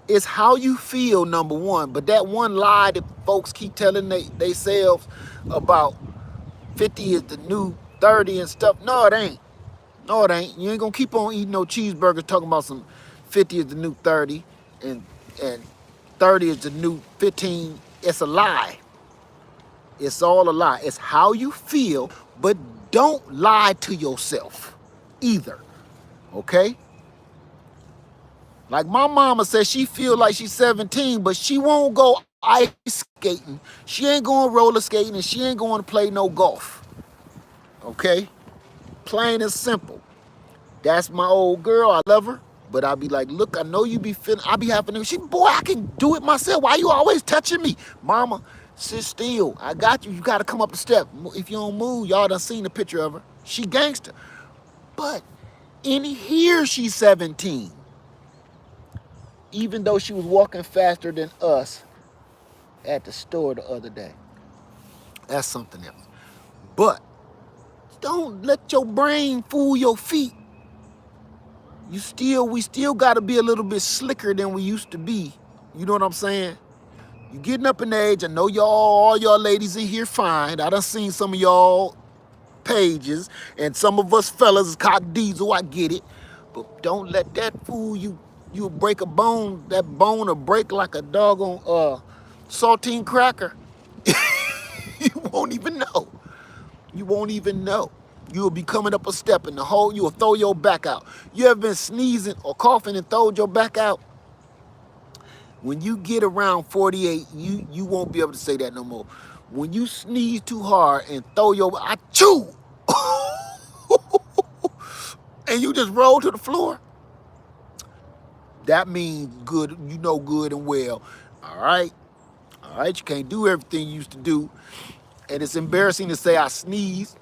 It's how you feel, number one. But that one lie that folks keep telling themselves about 50 is the new 30 and stuff. No, it ain't. No, it ain't. You ain't gonna keep on eating no cheeseburgers talking about some 50 is the new 30 and and 30 is the new 15. It's a lie. It's all a lie. It's how you feel, but don't lie to yourself either. Okay? Like my mama says she feel like she's 17, but she won't go ice skating. She ain't going roller skating and she ain't going to play no golf. Okay? Plain and simple. That's my old girl. I love her. But I'll be like, look, I know you be feeling, I be having, boy, I can do it myself. Why you always touching me? Mama, sit still. I got you. You got to come up the step. If you don't move, y'all done seen the picture of her. She gangster. But in here, she's 17. Even though she was walking faster than us at the store the other day. That's something else. But don't let your brain fool your feet. We still got to be a little bit slicker than we used to be. You know what I'm saying? You getting up in age. I know all y'all ladies in here fine. I done seen some of y'all pages, and some of us fellas is cock diesel. I get it, but don't let that fool you. You'll break a bone. That bone will break like a doggone saltine cracker. You won't even know. You won't even know. You'll be coming up a step in the hole. You'll throw your back out. You ever been sneezing or coughing and throwed your back out? When you get around 48, you won't be able to say that no more. When you sneeze too hard and throw your achoo, and you just roll to the floor, that means good. You know good and well. All right, you can't do everything you used to do, and it's embarrassing to say I sneezed.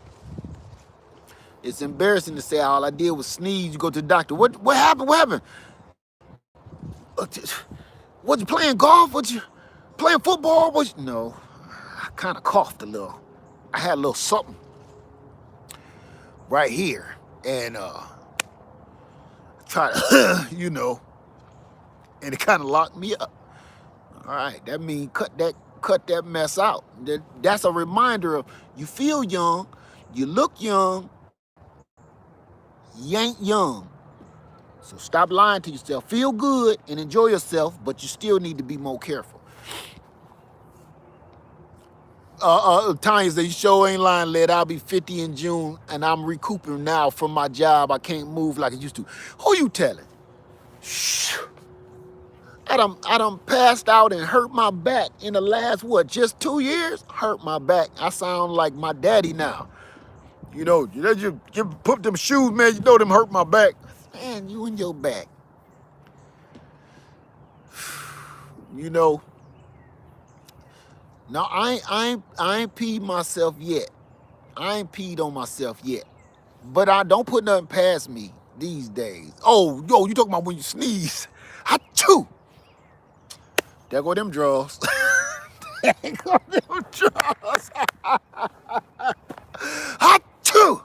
It's embarrassing to say all I did was sneeze. You go to the doctor. What happened? What happened? Was you playing golf? Was you playing football? No, I kind of coughed a little. I had a little something right here, and try to, and it kind of locked me up. All right, that means cut that mess out. That's a reminder of you feel young, you look young, you ain't young. So stop lying to yourself. Feel good and enjoy yourself, but you still need to be more careful. Tanya said, you sure ain't lying, lad. I'll be 50 in June, and I'm recouping now from my job. I can't move like I used to. Who you telling? Shh. I done passed out and hurt my back in the last, just 2 years? Hurt my back. I sound like my daddy now. You put them shoes, man, you know them hurt my back. Man, you and your back. No, I ain't peed myself yet. I ain't peed on myself yet. But I don't put nothing past me these days. Oh, you talking about when you sneeze. Achoo! There go them draws. There go them draws. Achoo!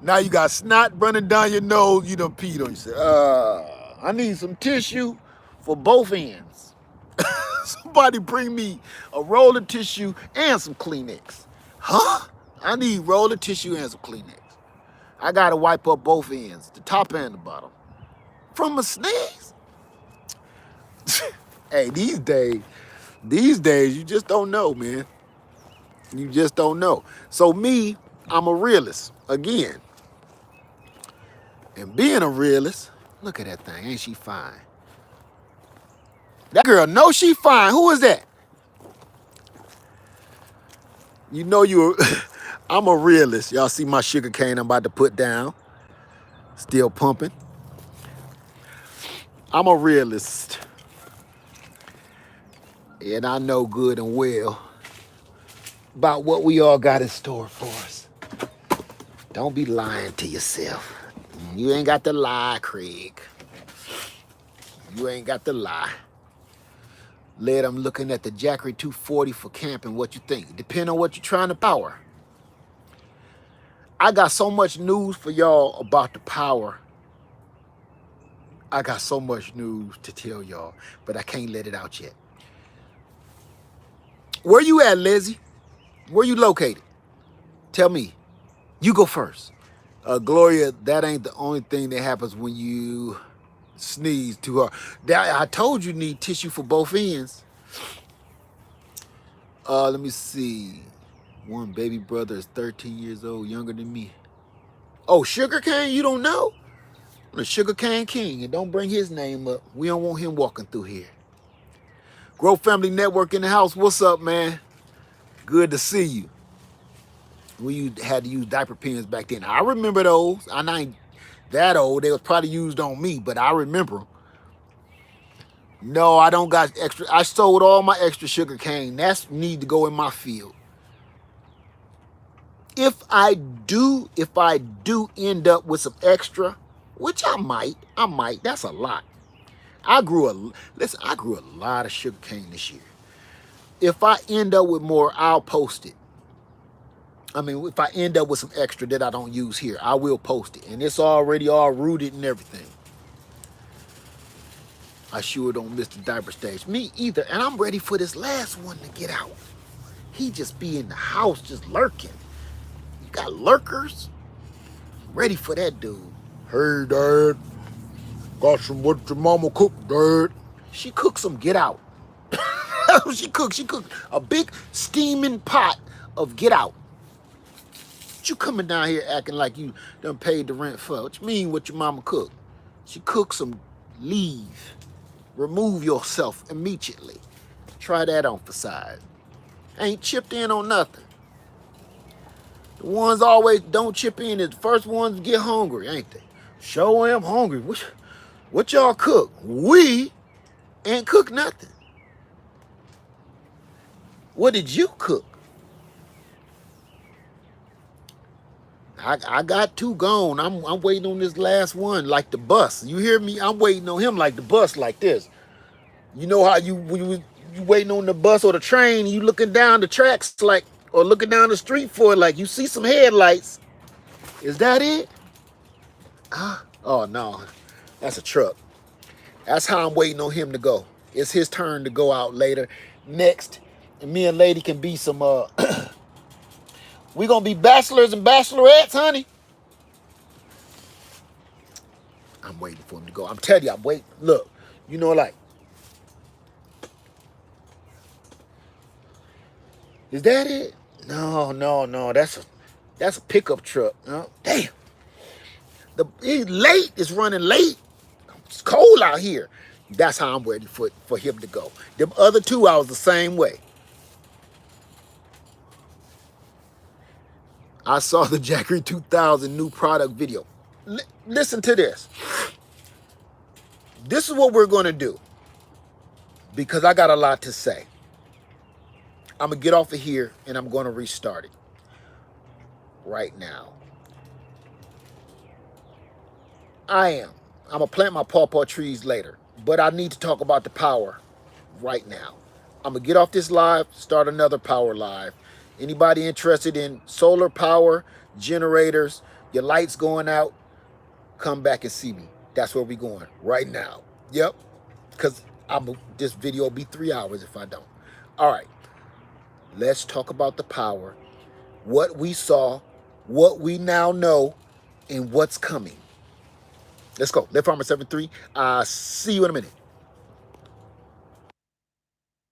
Now you got snot running down your nose. You done peed on yourself. I need some tissue for both ends. Somebody bring me a roll of tissue and some Kleenex. Huh? I need roll of tissue and some Kleenex. I gotta wipe up both ends, the top and the bottom. From a sneeze? Hey, these days, you just don't know, man. You just don't know. So me, I'm a realist, again. And being a realist, look at that thing, ain't she fine? That girl knows she fine. Who is that? I'm a realist. Y'all see my sugar cane I'm about to put down. Still pumping. I'm a realist. And I know good and well about what we all got in store for us. Don't be lying to yourself. You ain't got to lie, Craig. You ain't got to lie. Led, I'm looking at the Jackery 240 for camping. What you think? Depending on what you're trying to power. I got so much news for y'all about the power I got so much news to tell y'all, but I can't let it out yet. Where you at, Lizzie? Where you located? Tell me. You go first. Gloria, that ain't the only thing that happens when you sneeze too hard. I told you need tissue for both ends. Let me see. One baby brother is 13 years old, younger than me. Oh, Sugarcane, you don't know? The Sugarcane King, and don't bring his name up. We don't want him walking through here. Growth Family Network in the house. What's up, man? Good to see you. We had to use diaper pins back then. I remember those. I'm not that old. They was probably used on me, but I remember them. No, I don't got extra. I sold all my extra sugar cane. That's need to go in my field. If I do end up with some extra, which I might. That's a lot. I grew a lot of sugar cane this year. If I end up with more, I'll post it. I mean, if I end up with some extra that I don't use here, I will post it. And it's already all rooted and everything. I sure don't miss the diaper stage. Me either. And I'm ready for this last one to get out. He just be in the house just lurking. You got lurkers? Ready for that dude. Hey, Dad. Got some what your mama cooked, Dad. She cooked some get out. She cooked a big steaming pot of get out. What you coming down here acting like you done paid the rent for? What you mean what your mama cooked? She cooked some leave. Remove yourself immediately. Try that on for size. Ain't chipped in on nothing. The ones always don't chip in is the first ones to get hungry, ain't they? Sure am hungry. What y'all cook? We ain't cook nothing. What did you cook? I got two gone. I'm waiting on this last one like the bus. You hear me? I'm waiting on him like the bus, like this. You know how when you waiting on the bus or the train, you looking down the tracks like, or looking down the street for it, like you see some headlights. Is that it? Oh no, that's a truck. That's how I'm waiting on him to go. It's his turn to go out later. Next, and me and Lady can be some we gonna be bachelors and bachelorettes, honey. I'm waiting for him to go. I'm telling you, I'm waiting. Look, you know, like, is that it? No. That's a pickup truck. Oh, damn. He's late. It's running late. It's cold out here. That's how I'm waiting for him to go. Them other two, I was the same way. I saw the Jackery 2000 new product video. Listen to this. This is what we're going to do. Because I got a lot to say. I'm going to get off of here and I'm going to restart it. Right now. I'm going to plant my pawpaw trees later. But I need to talk about the power right now. I'm going to get off this live, start another power live. Anybody interested in solar power, generators, your lights going out, come back and see me. That's where we going right now. Yep. Because this video will be 3 hours if I don't. All right. Let's talk about the power, what we saw, what we now know, and what's coming. Let's go. Let Farmer 73. See you in a minute.